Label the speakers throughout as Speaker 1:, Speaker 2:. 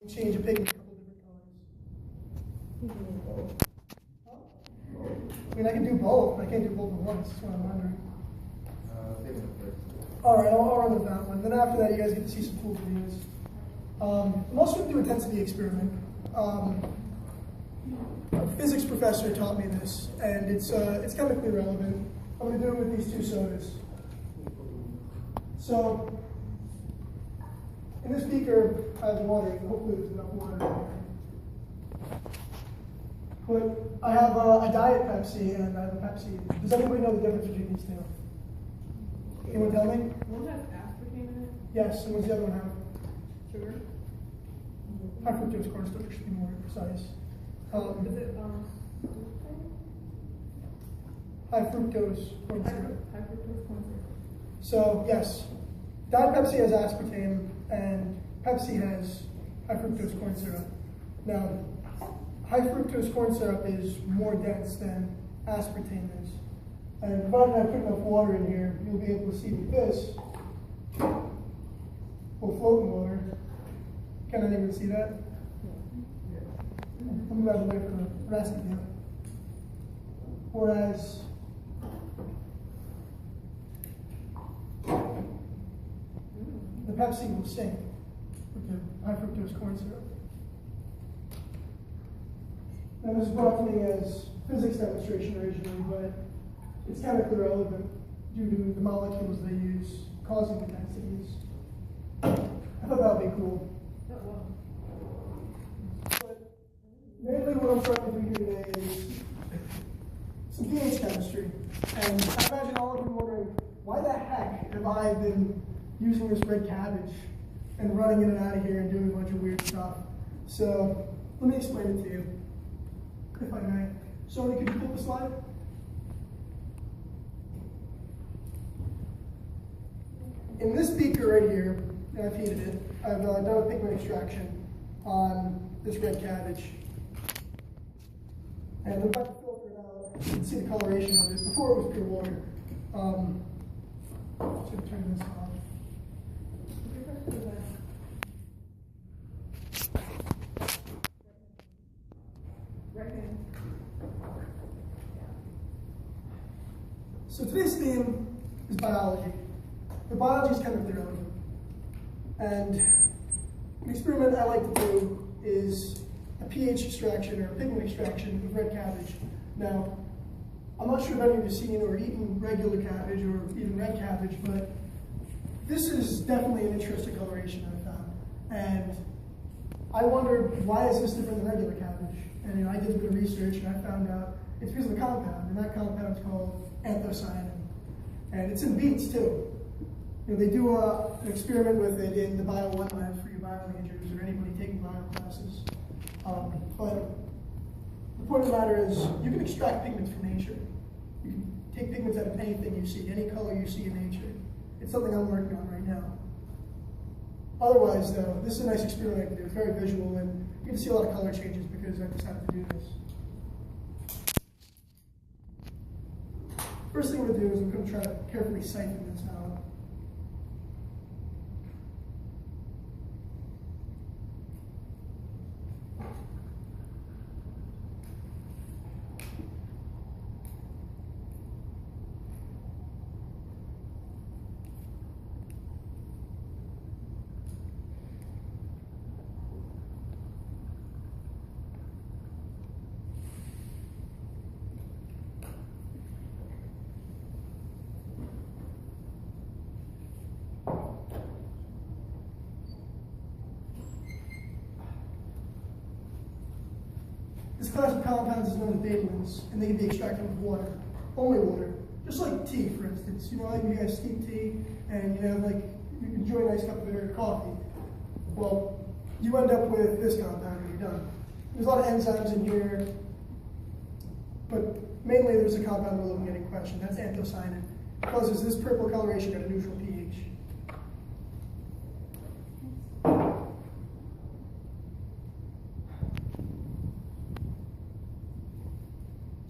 Speaker 1: Change a pigment a couple different colors. I mean, I can do both, but I can't do both at once. That's what I'm wondering. All right, I'll run with that one. Then after that, you guys get to see some cool videos. I'm also going to do a density experiment. A physics professor taught me this, and it's chemically relevant. I'm going to do it with these two sodas. So, in this beaker, I have water. Hopefully, there's enough water in here. But I have a Diet Pepsi and I have a Pepsi. Does anybody know the difference between these two? Anyone tell me?
Speaker 2: One has aspartame in it.
Speaker 1: Yes, and what's the other one have?
Speaker 2: Sugar.
Speaker 1: High fructose corn syrup, should be more precise.
Speaker 2: Is it
Speaker 1: High fructose corn syrup.
Speaker 2: high fructose corn syrup?
Speaker 1: So, yes, Diet Pepsi has aspartame and Pepsi has high fructose corn syrup. Now, high fructose corn syrup is more dense than aspartame is. And provided I put enough water in here, you'll be able to see that this will float in water. Can anyone see that? I'm going to move out of the way for the rest of you. Whereas the Pepsi will sink with the high fructose corn syrup. Now this was brought to me as physics demonstration originally, but it's chemically relevant due to the molecules they use causing the densities. I thought that would be cool. But mainly what I'm trying to do here today is some pH chemistry. And I imagine all of you wondering, why the heck have I been using this red cabbage and running in and out of here and doing a bunch of weird stuff? So let me explain it to you, if I may. Sony, could you pull the slide? In this beaker right here, and I've heated it, I've done a pigment extraction on this red cabbage. And I'm about to filter it out. You can see the coloration of it. Before it was pure water. Just going to turn this on. So today's theme is biology. The biology is chemically relevant. And an experiment I like to do is a pH extraction or a pigment extraction of red cabbage. Now, I'm not sure if any of you have seen or eaten regular cabbage or even red cabbage, but this is definitely an interesting coloration I found. And I wondered, why is this different than regular cabbage? And I did a bit of research and I found out it's because of the compound, and that compound is called anthocyanin. And it's in beets too. They do an experiment with it in the Bio 1 lab for your bio majors or anybody taking bio classes. But the point of the matter is, you can extract pigments from nature. You can take pigments out of anything you see, any color you see in nature. It's something I'm working on right now. Otherwise, though, this is a nice experiment I can do. It's very visual, and you can see a lot of color changes because I just have to do this. First thing I'm going to do is I'm going to try to carefully siphon this out. This class of compounds is known as betalins, and they can be extracted with water, only water. Just like tea, for instance. Like when you guys steep tea, and you enjoy a nice cup of coffee. Well, you end up with this compound when you're done. There's a lot of enzymes in here, but mainly there's a compound we're looking at in question. That's anthocyanin. It causes this purple coloration at a neutral pH.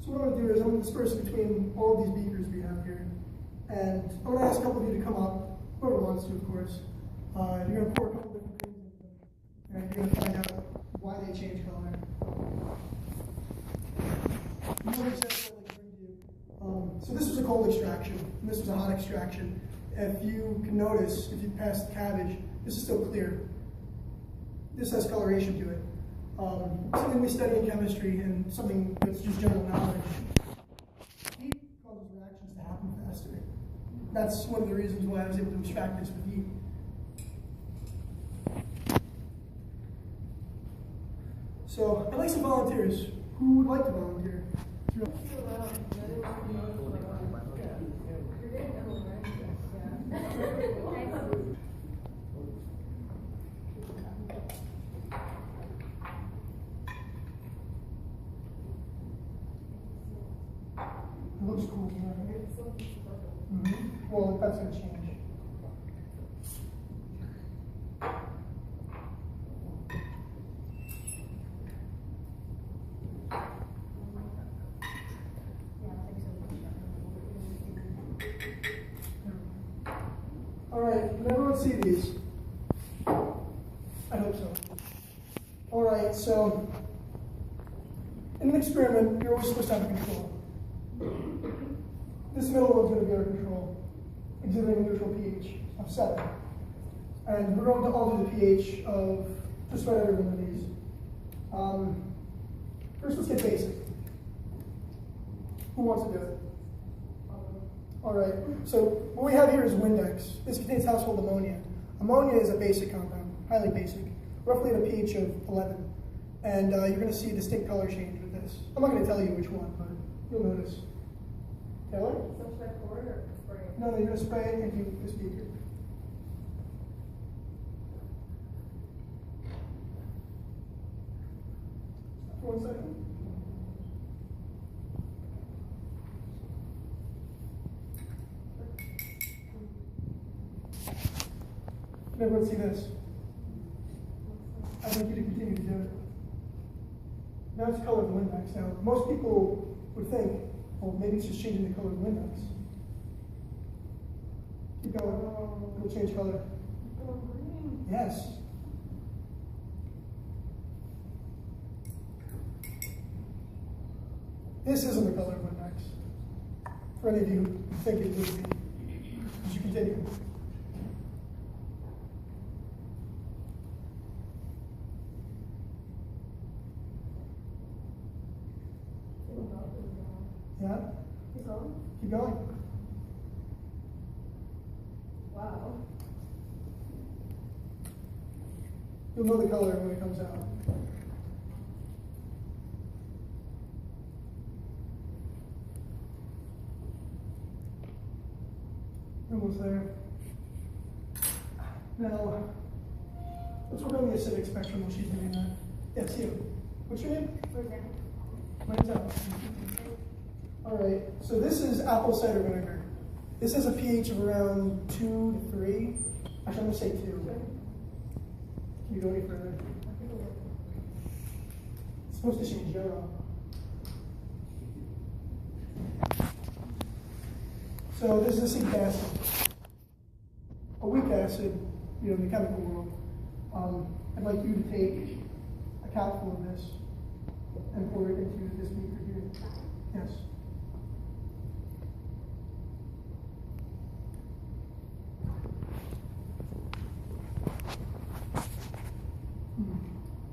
Speaker 1: So what I'm going to do is I'm going to disperse it between all of these beakers we have here. And I'm going to ask a couple of you to come up, whoever wants to, of course. You're going to pour a couple different things in them. And you're going to find out why they change color. Another example I'd like to bring to you. So this was a cold extraction, and this was a hot extraction. If you can notice, if you pass the cabbage, this is still clear. This has coloration to it. Something we study in chemistry and something that's just general knowledge. Heat causes reactions to happen faster. That's one of the reasons why I was able to extract this with heat. So I'd like some volunteers. Who would like to volunteer? It looks cool. Well, that's going to change. All right, can everyone see these? I hope so. All right, so in an experiment, you're always supposed to have a control. This middle one's going to be our control, exhibiting a neutral pH of 7. And we're going to alter the pH of just about every one of these. First, let's get basic. Who wants to do it? All right, so what we have here is Windex. This contains household ammonia. Ammonia is a basic compound, highly basic, roughly at a pH of 11. And you're going to see a distinct color change with this. I'm not going to tell you which one, but you'll notice. Taylor?
Speaker 2: So should I pour it or spray it?
Speaker 1: No, you're going to spray it into the speaker. For 1 second. Can everyone see this? I'd like you to continue to do it. Now it's color of the Windex. Now, most people would think, well, maybe it's just changing the color of the Windex. Keep going. It'll change color.
Speaker 2: Oh, green.
Speaker 1: Yes. This isn't the color of Windex. For any of you who think it would be. As you continue. Yeah?
Speaker 2: Keep going.
Speaker 1: Keep going.
Speaker 2: Wow.
Speaker 1: You'll know the color when it comes out. Almost there. Now, let's work on the acidic spectrum while she's doing that. Yes, you. What's your name? Mine's out. All right, so this is apple cider vinegar. This has a pH of around 2 to 3. Actually, I'm going to say 2. Can you go any further? It's supposed to change yellow. So this is acetic acid. A weak acid, in the chemical world. I'd like you to take a capful of this and pour it into this beaker here. Yes.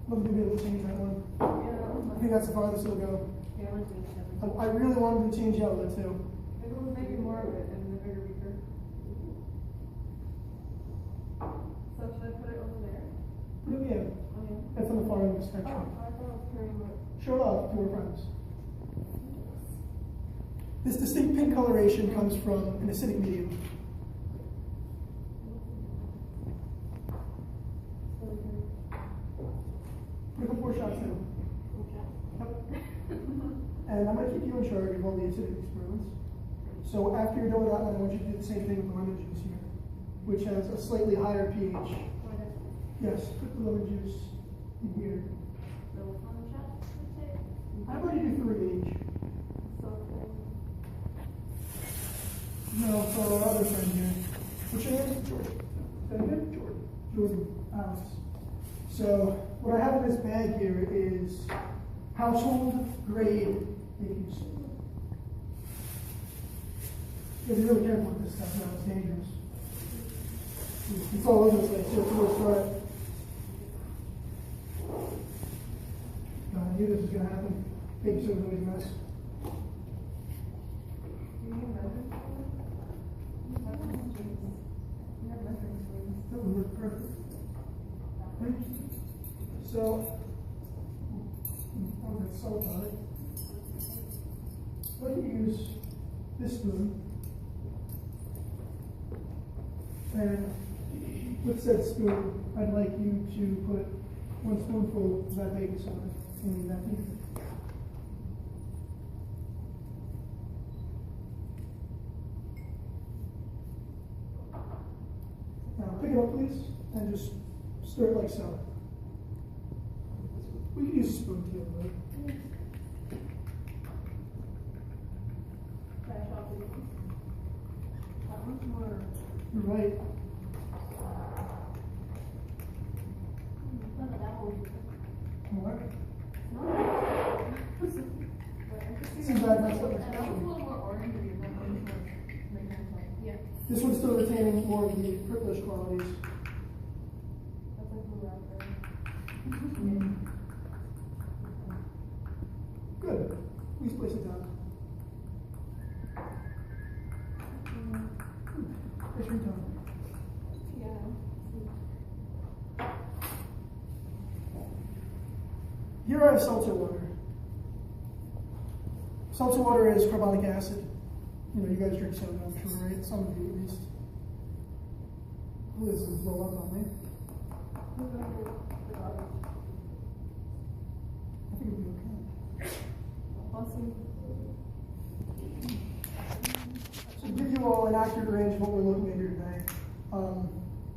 Speaker 1: Love to be able to change that one.
Speaker 2: Yeah.
Speaker 1: I think that's the farthest it'll go.
Speaker 2: Yeah, I want to change that.
Speaker 1: I really wanted to change yellow too.
Speaker 2: Maybe we'll make more of it in the bigger beaker. So should I put it over there?
Speaker 1: Yeah,
Speaker 2: Oh, yeah.
Speaker 1: that's on the far end of the
Speaker 2: Oh,
Speaker 1: spectrum.
Speaker 2: I thought it was pretty much.
Speaker 1: Show off to our friends. This distinct pink coloration comes from an acidic medium. We can pour shots in. Yep. And I'm going to keep you in charge of all the acidic experiments. So after you're done with that one, I want you to do the same thing with the lemon juice here, which has a slightly higher pH. Yes, put the lemon juice in here. How about you do 3 each? No, for our other friend here. What's your name? Jordan. Is that good? Jordan. Jordan. Alex. So I have in this bag here is household grade baking soda. You have to be really careful with this stuff now, it's dangerous. It's all over the place, so it's worth start. I knew this was going to happen. Baking soda's always a mess. That would work perfect. Right? So, I'll get salt on it. Let me use this spoon. And with said spoon, I'd like you to put 1 spoonful of that baking soda in that beaker. Now pick it up, please, and just stir it like so. We can use a spoon together, right? You're right. More? Seems like that's what
Speaker 2: Yeah.
Speaker 1: This one's still retaining more of the purplish qualities.
Speaker 2: That's like blue raspberry.
Speaker 1: Good. Please place it down. Where's your tongue?
Speaker 2: Yeah.
Speaker 1: Here I have seltzer water. Seltzer water is carbonic acid. You know, you guys drink soda, I'm sure, right? Some of you at least. This is blow up on me. I think it'll be okay. So to give you all an accurate range of what we're looking at here today,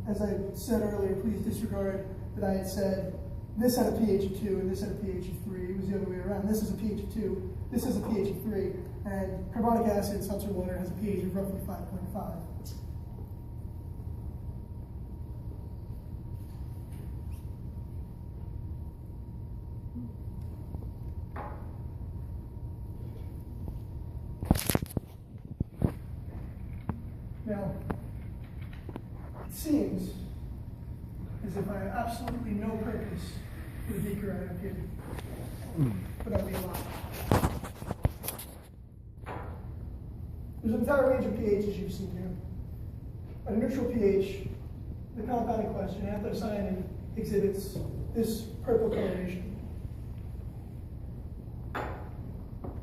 Speaker 1: as I said earlier, please disregard that I had said this had a pH of 2 and this had a pH of 3. It was the other way around. This is a pH of 2, this is a pH of 3, and carbonic acid, seltzer water, has a pH of roughly 5.5. Now, it seems as if I have absolutely no purpose for the beaker I have here. But that would be a lot. There's an entire range of pHs you've seen here. At a neutral pH, the compound in question, anthocyanin, exhibits this purple coloration.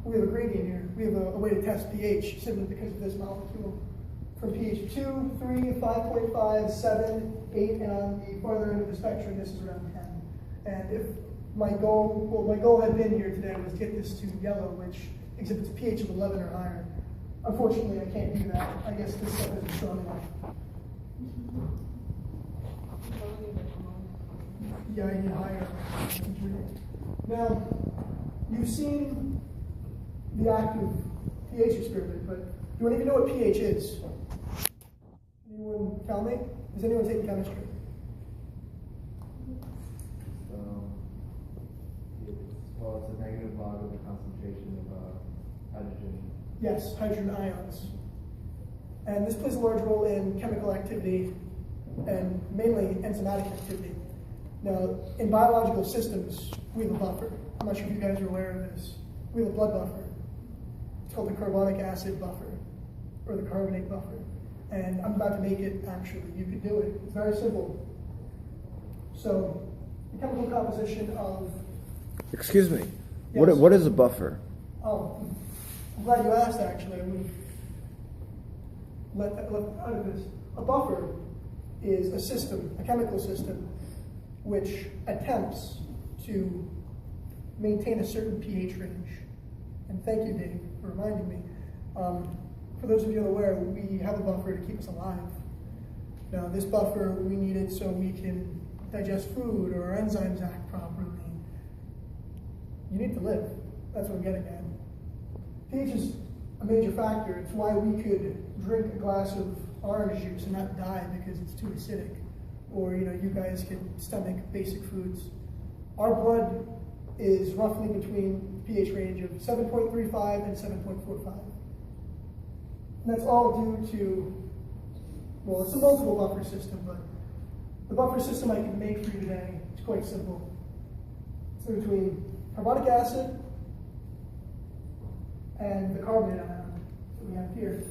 Speaker 1: We have a gradient here. We have a way to test pH simply because of this molecule. From pH of 2, 3, 5.5, 7, 8, and on the farther end of the spectrum, this is around 10. And if my goal had been here today was to get this to yellow, which exhibits a pH of 11 or higher. Unfortunately, I can't do that. I guess this stuff isn't strong enough. Yeah, I need higher. Now, you've seen the active pH experiment, but you want to even know what pH is? Anyone tell me? Is anyone taking chemistry?
Speaker 3: Well, it's a negative log of the concentration of hydrogen.
Speaker 1: Yes, hydrogen ions. And this plays a large role in chemical activity and mainly enzymatic activity. Now, in biological systems, we have a buffer. I'm not sure if you guys are aware of this. We have a blood buffer. It's called the carbonic acid buffer, or the carbonate buffer. And I'm about to make it, actually. You could do it. It's very simple. So, the chemical composition of...
Speaker 4: Excuse me.
Speaker 1: Yes.
Speaker 4: What is a buffer?
Speaker 1: Oh, I'm glad you asked, actually. I would let out of this. A buffer is a system, a chemical system, which attempts to maintain a certain pH range. And thank you, Dave, for reminding me. For those of you unaware, we have a buffer to keep us alive. Now, this buffer, we need it so we can digest food or our enzymes act properly. You need to live. That's what I'm getting at. pH is a major factor. It's why we could drink a glass of orange juice and not die because it's too acidic. Or, you know, you guys can stomach basic foods. our blood is roughly between pH range of 7.35 and 7.45. And that's all due to, well, it's a multiple buffer system, but the buffer system I can make for you today is quite simple. It's between carbonic acid and the carbonate ion that we have here.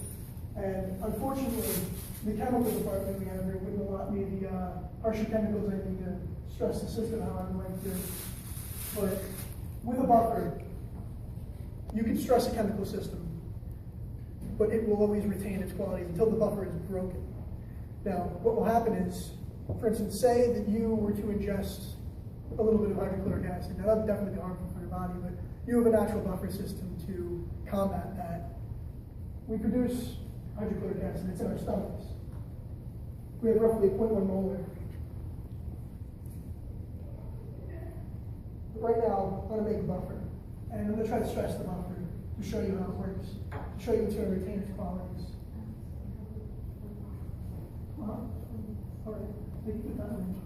Speaker 1: And unfortunately, the chemical department we have here wouldn't allow me the harsher chemicals I need to stress the system how I'd like to. But with a buffer, you can stress a chemical system, but it will always retain its qualities until the buffer is broken. Now, what will happen is, for instance, say that you were to ingest a little bit of hydrochloric acid. Now, that would definitely be harmful for your body, but you have a natural buffer system to combat that. We produce hydrochloric acid, it's in our stomachs. We have roughly 0.1 molar. But right now, I'm going to make a buffer, and I'm going to try to stress the buffer to show you how it works, to show you it's going to retain its qualities. All right, we can put that in.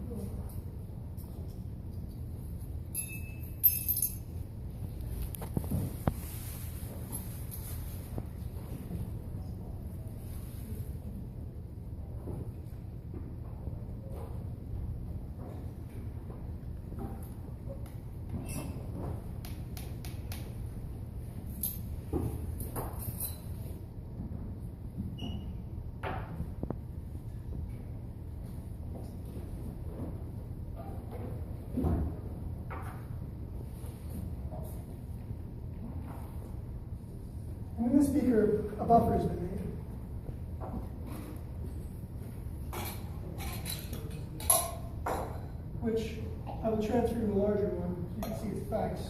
Speaker 1: And in this beaker, a buffer has been made. Which I will transfer to a larger one so you can see its effects.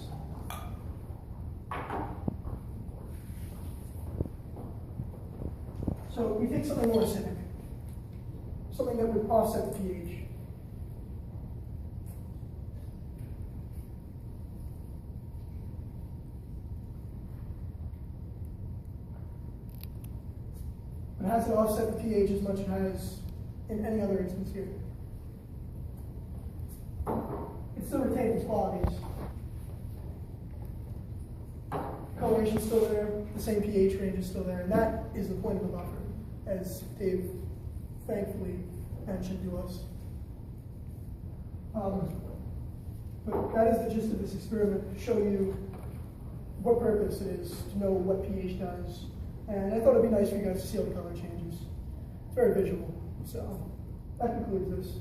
Speaker 1: So we take something more acidic, something that would offset the pH. It has to offset the pH as much as it has in any other instance here. It still retains its qualities. Coloration is still there, the same pH range is still there, and that is the point of the buffer, as Dave thankfully mentioned to us. But that is the gist of this experiment, to show you what purpose it is, to know what pH does. And I thought it'd be nice for you guys to see how the color changes. It's very visual, so that concludes this.